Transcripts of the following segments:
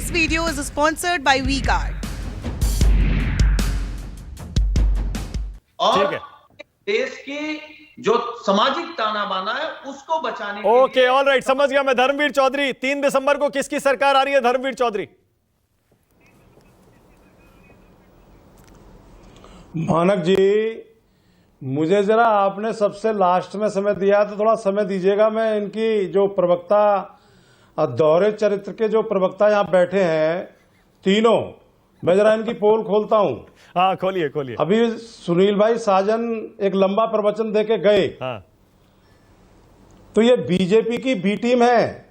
This video is sponsored by V-Guard. और ठीक है। देश की जो सामाजिक ताना बाना है उसको बचाने के ओके, लिए ऑल राइट, समझ गया मैं। धर्मवीर चौधरी, 3 दिसंबर को किसकी सरकार आ रही है? धर्मवीर चौधरी। मानक जी, मुझे जरा आपने सबसे लास्ट में समय दिया तो थोड़ा समय दीजिएगा। मैं इनकी जो प्रवक्ता दौरे चरित्र के जो प्रवक्ता यहाँ बैठे हैं तीनों, मैं जरा इनकी पोल खोलता हूँ। हाँ, खोलिए खोलिए। अभी सुनील भाई साजन एक लंबा प्रवचन देके गए। हाँ, तो ये बीजेपी की बी टीम है।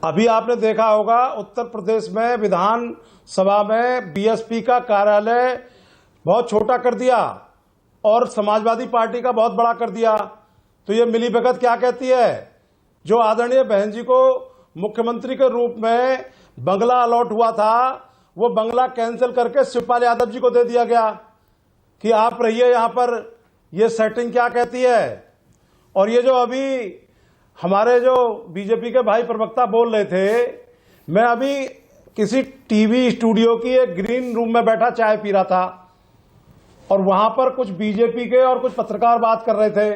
अभी आपने देखा होगा उत्तर प्रदेश में विधानसभा में बीएसपी का कार्यालय बहुत छोटा कर दिया और समाजवादी पार्टी का बहुत बड़ा कर दिया। तो ये मिलीभगत क्या कहती है? जो आदरणीय बहन जी को मुख्यमंत्री के रूप में बंगला अलॉट हुआ था, वो बंगला कैंसिल करके शिवपाल यादव जी को दे दिया गया कि आप रहिए यहां पर। ये सेटिंग क्या कहती है? और ये जो अभी हमारे जो बीजेपी के भाई प्रवक्ता बोल रहे थे, मैं अभी किसी टीवी स्टूडियो की एक ग्रीन रूम में बैठा चाय पी रहा था और वहां पर कुछ बीजेपी के और कुछ पत्रकार बात कर रहे थे।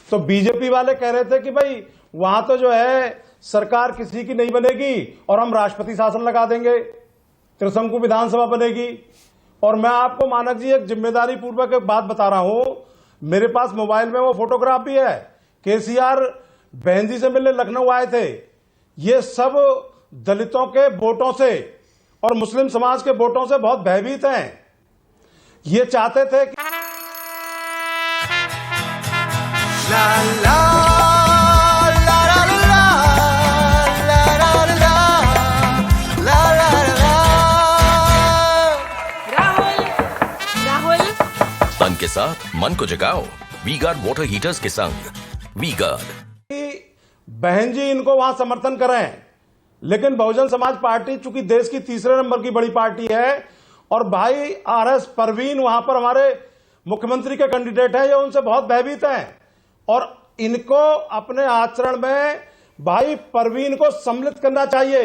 तो बीजेपी वाले कह रहे थे कि भाई वहां तो जो है सरकार किसी की नहीं बनेगी और हम राष्ट्रपति शासन लगा देंगे, त्रिशंकु विधानसभा बनेगी। और मैं आपको मानक जी एक जिम्मेदारी पूर्वक एक बात बता रहा हूं, मेरे पास मोबाइल में वो फोटोग्राफ भी है। केसीआर बहन जी से मिलने लखनऊ आए थे। ये सब दलितों के वोटों से और मुस्लिम समाज के वोटों से बहुत भयभीत हैं। ये चाहते थे कि राहुल तन के साथ मन को जगाओ वी-गार्ड वाटर हीटर्स के संग। वी-गार्ड। बहन जी इनको वहां समर्थन करें, लेकिन बहुजन समाज पार्टी चूंकि देश की तीसरे नंबर की बड़ी पार्टी है और भाई आरएस परवीन वहां पर हमारे मुख्यमंत्री के कैंडिडेट हैं, ये उनसे बहुत भयभीत हैं और इनको अपने आचरण में भाई परवीन को सम्मिलित करना चाहिए।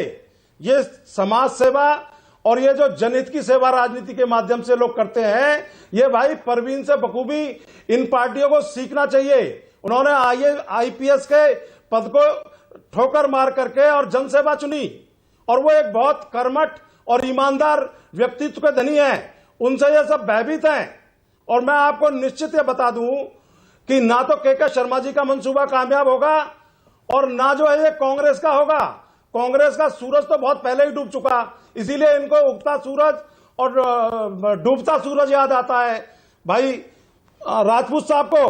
ये समाज सेवा और ये जो जनहित की सेवा राजनीति के माध्यम से लोग करते हैं, ये भाई परवीन से बखूबी इन पार्टियों को सीखना चाहिए। उन्होंने आईपीएस के पद को ठोकर मार करके और जनसेवा चुनी और वो एक बहुत कर्मठ और ईमानदार व्यक्तित्व के धनी हैं। उनसे ये सब भयभीत हैं। और मैं आपको निश्चित ये बता दूं कि ना तो के शर्मा जी का मंसूबा कामयाब होगा और ना जो है ये कांग्रेस का होगा। कांग्रेस का सूरज तो बहुत पहले ही डूब चुका, इसीलिए इनको उगता सूरज और डूबता सूरज याद आता है भाई राजपूत साहब को।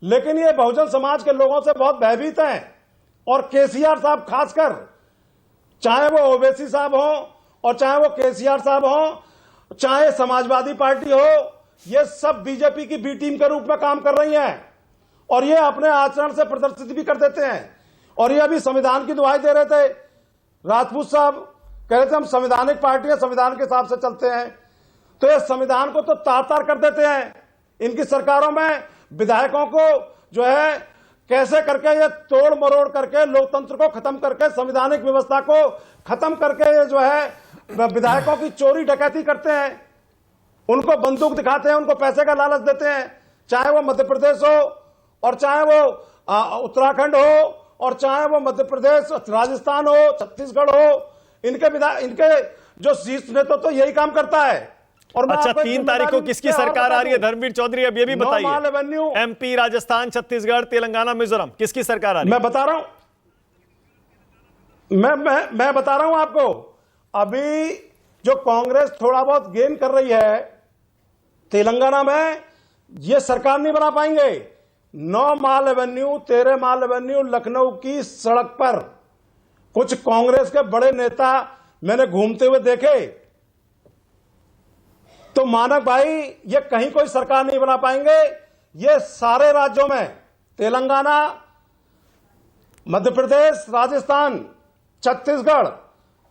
लेकिन ये बहुजन समाज के लोगों से बहुत भयभीत हैं और केसीआर साहब खासकर, चाहे वो ओवैसी साहब हो और चाहे वो केसीआर साहब हो, चाहे समाजवादी पार्टी हो, ये सब बीजेपी की बी टीम के रूप में काम कर रही हैं और ये अपने आचरण से प्रदर्शित भी कर देते हैं। और ये अभी संविधान की दुहाई दे रहे थे, राजपूत साहब कह रहे थे हम संवैधानिक पार्टी है, संविधान के हिसाब से चलते हैं। तो ये संविधान को तो तार तार कर देते हैं। इनकी सरकारों में विधायकों को जो है कैसे करके ये तोड़ मरोड़ करके लोकतंत्र को खत्म करके संवैधानिक व्यवस्था को खत्म करके ये जो है विधायकों की चोरी डकैती करते हैं। उनको बंदूक दिखाते हैं, उनको पैसे का लालच देते हैं, चाहे वो मध्य प्रदेश हो और चाहे वो उत्तराखंड हो और चाहे वो मध्य प्रदेश राजस्थान हो छत्तीसगढ़ हो। इनके जो शीर्ष नेतृत्व तो यही काम करता है। और अच्छा, 3 तारीख को किसकी सरकार आ रही है? धर्मवीर चौधरी, अब ये भी बताइए। एमपी, राजस्थान, छत्तीसगढ़, तेलंगाना, मिजोरम, किसकी सरकार आ रही है? मैं बता रहा हूं, मैं बता रहा हूं आपको। अभी जो कांग्रेस थोड़ा बहुत गेन कर रही है तेलंगाना में, ये सरकार नहीं बना पाएंगे। 9 माल एवेन्यू, 13 माल एवेन्यू लखनऊ की सड़क पर कुछ कांग्रेस के बड़े नेता मैंने घूमते हुए देखे। तो मानक भाई ये कहीं कोई सरकार नहीं बना पाएंगे। ये सारे राज्यों में, तेलंगाना, मध्य प्रदेश, राजस्थान, छत्तीसगढ़,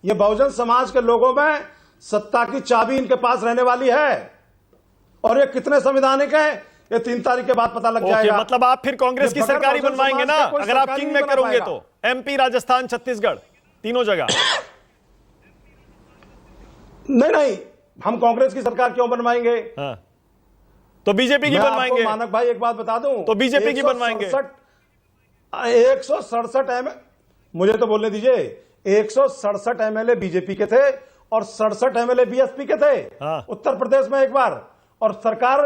ये बहुजन समाज के लोगों में सत्ता की चाबी इनके पास रहने वाली है। और ये कितने संवैधानिक हैं ये 3 तारीख के बाद पता लग जाएगा। मतलब आप फिर कांग्रेस की सरकार ही बनवाएंगे ना, अगर आप किंग में करोगे तो? एमपी, राजस्थान, छत्तीसगढ़, तीनों जगह नहीं, हम कांग्रेस की सरकार क्यों बनवाएंगे? हाँ, तो बीजेपी की मैं बनवाएंगे। आपको मानक भाई एक बात बता दूं, तो बीजेपी की बनवाएंगे। 167 मुझे तो बोलने दीजिए, 167 एमएलए बीजेपी के थे और 67 एमएलए बीएसपी के थे। हाँ। उत्तर प्रदेश में एक बार, और सरकार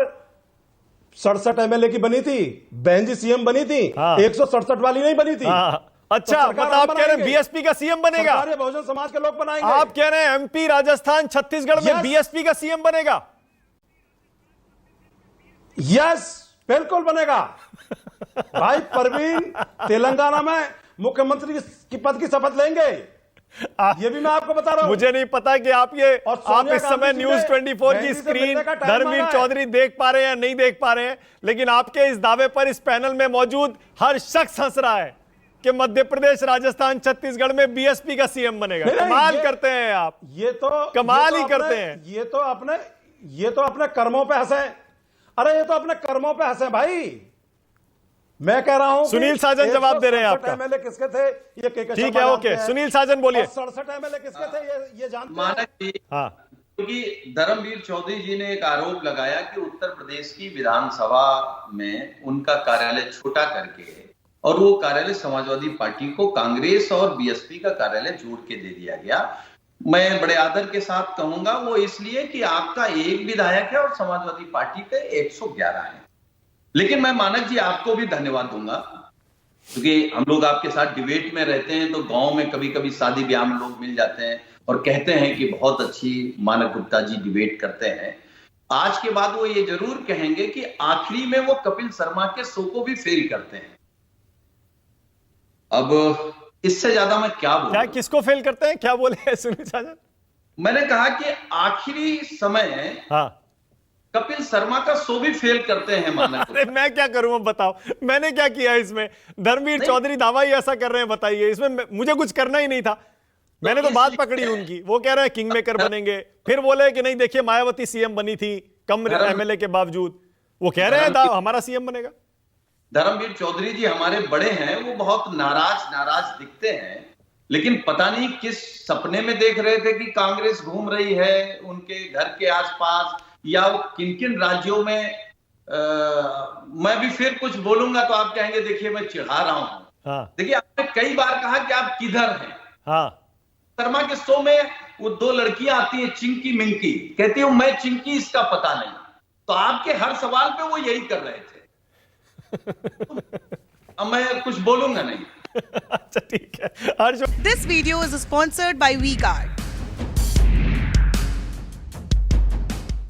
67 एमएलए की बनी थी, बहन जी सीएम बनी थी। हाँ। 167 वाली नहीं बनी थी। हाँ, अच्छा, तो मतलब आप कह रहे हैं बीएसपी का सीएम बनेगा? सरकार बहुजन समाज के लोग बनाएंगे। आप कह रहे हैं एमपी, राजस्थान, छत्तीसगढ़ में बीएसपी का सीएम बनेगा? यस, बिल्कुल बनेगा। भाई परवीन तेलंगाना में मुख्यमंत्री की पद की शपथ लेंगे, ये भी मैं आपको बता रहा हूं। मुझे नहीं पता कि आप इस समय न्यूज 24 की स्क्रीन धर्मवीर चौधरी देख पा रहे हैं या नहीं देख पा रहे हैं, लेकिन आपके इस दावे पर इस पैनल में मौजूद हर शख्स हंस रहा है कि मध्य प्रदेश, राजस्थान, छत्तीसगढ़ में बीएसपी का सीएम बनेगा। कमाल करते हैं आप, ये तो कमाल ही करते हैं। ये तो अपने कर्मों पे हंसे। अरे ये तो अपने कर्मों पे हंसे भाई। मैं कह रहा हूं सुनील साजन जवाब दे रहे हैं आपका। एमएलए किसके थे ये ठीक है, ओके, सुनील साजन बोलिए। 67 एमएलए किसके थे ये जानते हैं? मानक जी, हाँ, क्योंकि धर्मवीर चौधरी जी ने एक आरोप लगाया कि उत्तर प्रदेश की विधानसभा में उनका कार्यालय छोटा करके, और वो कार्यालय समाजवादी पार्टी को कांग्रेस और बीएसपी का कार्यालय जोड़ के दे दिया गया। मैं बड़े आदर के साथ कहूंगा वो इसलिए कि आपका एक विधायक है और समाजवादी पार्टी के 111 है। लेकिन मैं मानक जी आपको भी धन्यवाद दूंगा, क्योंकि हम लोग आपके साथ डिबेट में रहते हैं, तो गांव में कभी कभी शादी ब्याह में लोग मिल जाते हैं और कहते हैं कि बहुत अच्छी मानक गुप्ता जी डिबेट करते हैं। आज के बाद वो ये जरूर कहेंगे कि आखिरी में वो कपिल शर्मा के शो को भी फेल करते हैं। अब इससे ज्यादा मैं क्या बोलूं? क्या, किसको फेल करते हैं? क्या बोले सुनील साजन? मैंने कहा कि आखिरी समय हाँ, कपिल शर्मा का शो भी फेल करते हैं मानक। अरे मैं क्या करूं, अब बताओ मैंने क्या किया इसमें? धर्मवीर चौधरी दावा ही ऐसा कर रहे हैं, बताइए। इसमें मुझे कुछ करना ही नहीं था। मैंने तो बात पकड़ी उनकी। वो कह रहे हैं किंग मेकर बनेंगे, फिर बोले कि नहीं देखिए मायावती सीएम बनी थी कम एमएलए के बावजूद। वो कह रहे हैं हमारा सीएम बनेगा। धर्मवीर चौधरी जी हमारे बड़े हैं, वो बहुत नाराज दिखते हैं, लेकिन पता नहीं किस सपने में देख रहे थे कि कांग्रेस घूम रही है उनके घर के आसपास, या वो किन किन राज्यों में। मैं भी फिर कुछ बोलूंगा तो आप कहेंगे देखिए मैं चिढ़ा रहा हूं। हाँ, देखिए आपने कई बार कहा कि आप किधर हैं। हाँ, शर्मा के शो में वो दो लड़कियां आती हैं, चिंकी मिंकी, कहती हूं मैं चिंकी, इसका पता नहीं। तो आपके हर सवाल पे वो यही कर रहे थे। अब मैं कुछ बोलूंगा नहीं। अच्छा ठीक है। This video is sponsored by WeGuard.